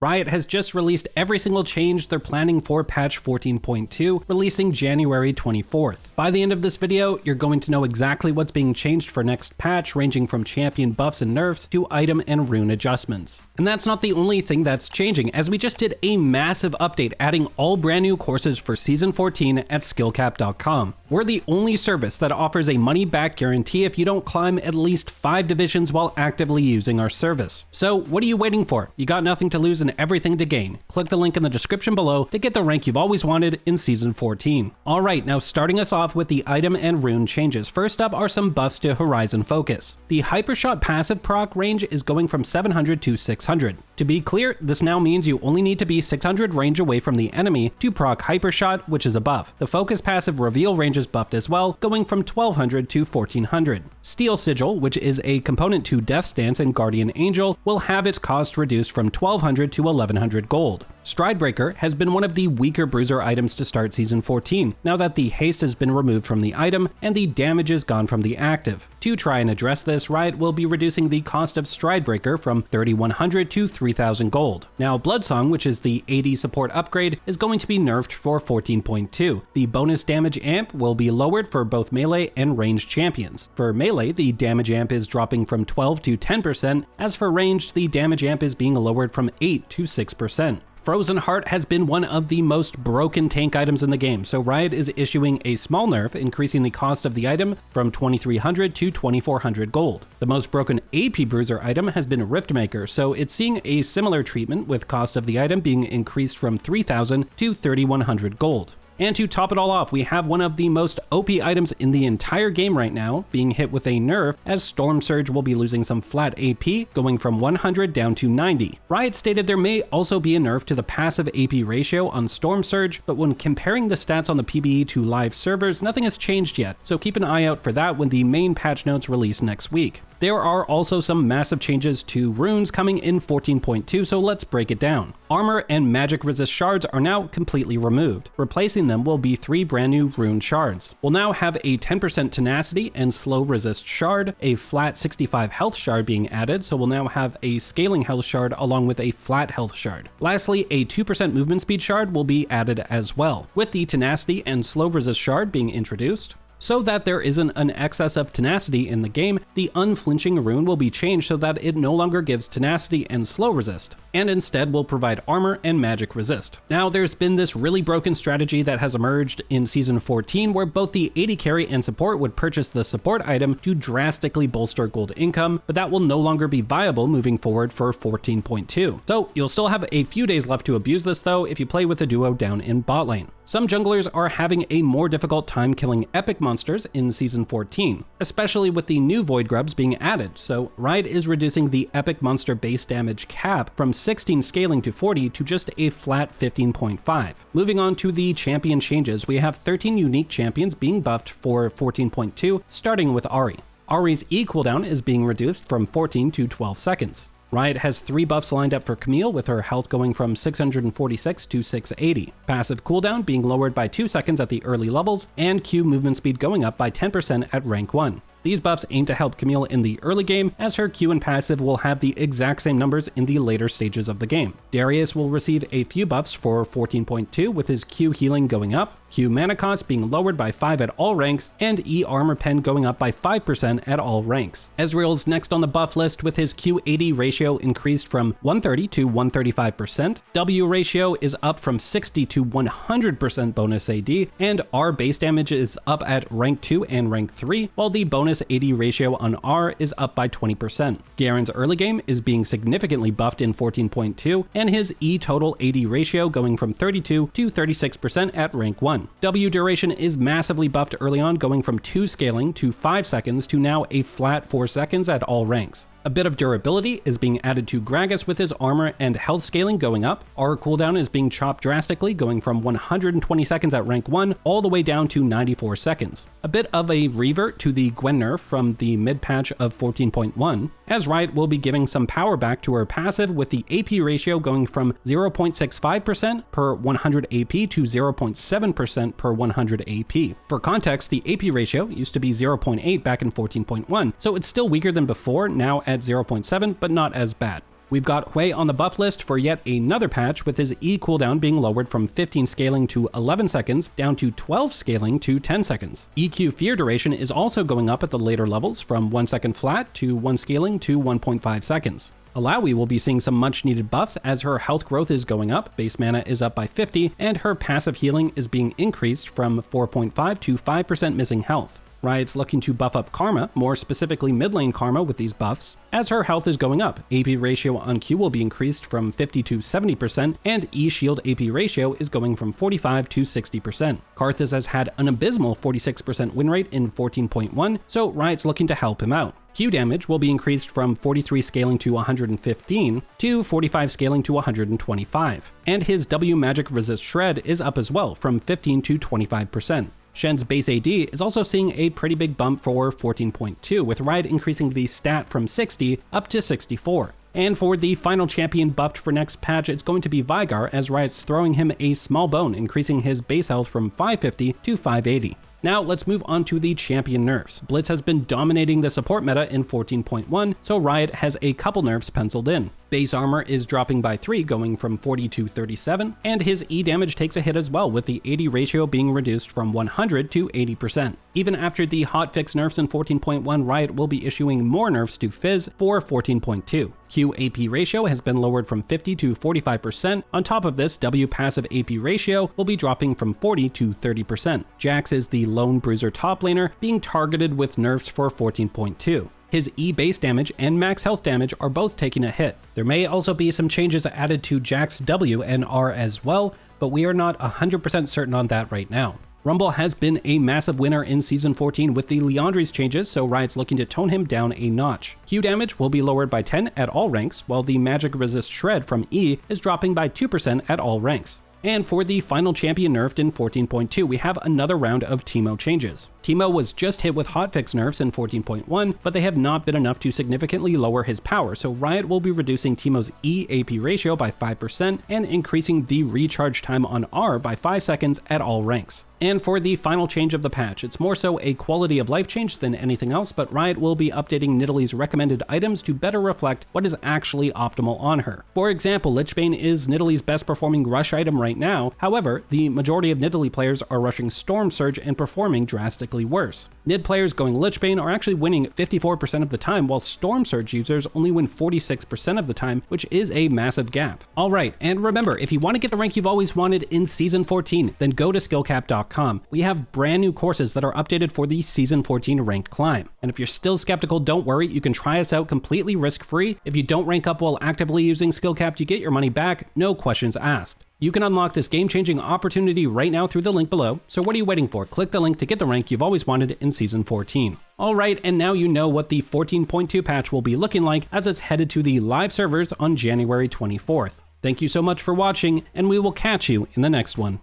Riot has just released every single change they're planning for patch 14.2, releasing January 24th. By the end of this video, you're going to know exactly what's being changed for next patch, ranging from champion buffs and nerfs to item and rune adjustments. And that's not the only thing that's changing, as we just did a massive update adding all brand new courses for Season 14 at skillcap.com. We're the only service that offers a money-back guarantee if you don't climb at least 5 divisions while actively using our service. So what are you waiting for? You got nothing to lose and everything to gain. Click the link in the description below to get the rank you've always wanted in Season 14. Alright, now starting us off with the item and rune changes. First up are some buffs to Horizon Focus. The Hypershot passive proc range is going from 700 to 600. To be clear, this now means you only need to be 600 range away from the enemy to proc Hypershot, which is a buff. The Focus passive reveal range is buffed as well, going from 1200 to 1400. Steel Sigil, which is a component to Death's Dance and Guardian Angel, will have its cost reduced from 1200 to 1100 gold. Stridebreaker has been one of the weaker bruiser items to start Season 14, now that the haste has been removed from the item and the damage is gone from the active. To try and address this, Riot will be reducing the cost of Stridebreaker from 3100 to 3000 gold. Now Bloodsong, which is the AD support upgrade, is going to be nerfed for 14.2. The bonus damage amp will be lowered for both melee and ranged champions. For melee, the damage amp is dropping from 12 to 10%, as for ranged, the damage amp is being lowered from 8 to 6%. Frozen Heart has been one of the most broken tank items in the game, so Riot is issuing a small nerf, increasing the cost of the item from 2300 to 2400 gold. The most broken AP bruiser item has been Riftmaker, so it's seeing a similar treatment, with cost of the item being increased from 3000 to 3100 gold. And to top it all off, we have one of the most OP items in the entire game right now being hit with a nerf, as Stormsurge will be losing some flat AP, going from 100 down to 90. Riot stated there may also be a nerf to the passive AP ratio on Stormsurge, but when comparing the stats on the PBE to live servers, nothing has changed yet, so keep an eye out for that when the main patch notes release next week. There are also some massive changes to runes coming in 14.2, so let's break it down. Armor and magic resist shards are now completely removed. Replacing them will be 3 brand new Rune Shards. We'll now have a 10% tenacity and slow resist shard, a flat 65 health shard being added, so we'll now have a scaling health shard along with a flat health shard. Lastly, a 2% movement speed shard will be added as well, with the tenacity and slow resist shard being introduced. So that there isn't an excess of tenacity in the game, the unflinching rune will be changed so that it no longer gives tenacity and slow resist, and instead will provide armor and magic resist. Now there's been this really broken strategy that has emerged in Season 14 where both the AD carry and support would purchase the support item to drastically bolster gold income, but that will no longer be viable moving forward for 14.2. So you'll still have a few days left to abuse this though if you play with a duo down in bot lane. Some junglers are having a more difficult time killing epic monsters in Season 14, especially with the new Void Grubs being added, so Riot is reducing the epic monster base damage cap from 16 scaling to 40 to just a flat 15.5. Moving on to the champion changes, we have 13 unique champions being buffed for 14.2, starting with Ahri. Ahri's E cooldown is being reduced from 14 to 12 seconds. Riot has 3 buffs lined up for Camille, with her health going from 646 to 680. Passive cooldown being lowered by 2 seconds at the early levels, and Q movement speed going up by 10% at rank 1. These buffs aim to help Camille in the early game, as her Q and passive will have the exact same numbers in the later stages of the game. Darius will receive a few buffs for 14.2, with his Q healing going up, Q mana cost being lowered by 5 at all ranks, and E armor pen going up by 5% at all ranks. Ezreal's next on the buff list, with his Q80 ratio increased from 130 to 135%, W ratio is up from 60 to 100% bonus AD, and R base damage is up at rank 2 and rank 3, while the bonus AD ratio on R is up by 20%. Garen's early game is being significantly buffed in 14.2, and his E total AD ratio going from 32 to 36% at rank 1. W duration is massively buffed early on, going from 2 scaling to 5 seconds to now a flat 4 seconds at all ranks. A bit of durability is being added to Gragas, with his armor and health scaling going up. Our cooldown is being chopped drastically, going from 120 seconds at rank 1 all the way down to 94 seconds. A bit of a revert to the Gwen nerf from the mid-patch of 14.1, as Riot will be giving some power back to her passive, with the AP ratio going from 0.65% per 100 AP to 0.7% per 100 AP. For context, the AP ratio used to be 0.8 back in 14.1, so it's still weaker than before, now at 0.7, but not as bad. We've got Hwei on the buff list for yet another patch, with his E cooldown being lowered from 15 scaling to 11 seconds down to 12 scaling to 10 seconds. EQ fear duration is also going up at the later levels from 1 second flat to 1 scaling to 1.5 seconds. Illaoi will be seeing some much needed buffs as her health growth is going up, base mana is up by 50, and her passive healing is being increased from 4.5 to 5% missing health. Riot's looking to buff up Karma, more specifically mid lane Karma with these buffs, as her health is going up. AP ratio on Q will be increased from 50 to 70%, and E-Shield AP ratio is going from 45 to 60%. Karthus has had an abysmal 46% win rate in 14.1, so Riot's looking to help him out. Q damage will be increased from 43 scaling to 115 to 45 scaling to 125, and his W magic resist shred is up as well from 15 to 25%. Shen's base AD is also seeing a pretty big bump for 14.2, with Riot increasing the stat from 60 up to 64. And for the final champion buffed for next patch, it's going to be Veigar, as Riot's throwing him a small bone, increasing his base health from 550 to 580. Now let's move on to the champion nerfs. Blitz has been dominating the support meta in 14.1, so Riot has a couple nerfs penciled in. Base armor is dropping by 3, going from 40 to 37, and his E damage takes a hit as well, with the AD ratio being reduced from 100 to 80%. Even after the hotfix nerfs in 14.1, Riot will be issuing more nerfs to Fizz for 14.2. Q AP ratio has been lowered from 50 to 45%. On top of this, W passive AP ratio will be dropping from 40 to 30%. Jax is the lone bruiser top laner, being targeted with nerfs for 14.2. His E base damage and max health damage are both taking a hit. There may also be some changes added to Jax W and R as well, but we are not 100% certain on that right now. Rumble has been a massive winner in Season 14 with the Liandry's changes, so Riot's looking to tone him down a notch. Q damage will be lowered by 10 at all ranks, while the magic resist shred from E is dropping by 2% at all ranks. And for the final champion nerfed in 14.2, we have another round of Teemo changes. Teemo was just hit with hotfix nerfs in 14.1, but they have not been enough to significantly lower his power, so Riot will be reducing Teemo's E AP ratio by 5% and increasing the recharge time on R by 5 seconds at all ranks. And for the final change of the patch, it's more so a quality of life change than anything else, but Riot will be updating Nidalee's recommended items to better reflect what is actually optimal on her. For example, Lichbane is Nidalee's best performing rush item right now, however, the majority of Nidalee players are rushing Stormsurge and performing drastically worse. Nid players going Lichbane are actually winning 54% of the time, while Stormsurge users only win 46% of the time, which is a massive gap. Alright, and remember, if you want to get the rank you've always wanted in Season 14, then go to skillcap.com. We have brand new courses that are updated for the Season 14 ranked climb. And if you're still skeptical, don't worry, you can try us out completely risk-free. If you don't rank up while actively using Skillcap, you get your money back, no questions asked. You can unlock this game-changing opportunity right now through the link below, so what are you waiting for? Click the link to get the rank you've always wanted in Season 14. Alright, and now you know what the 14.2 patch will be looking like as it's headed to the live servers on January 24th. Thank you so much for watching, and we will catch you in the next one.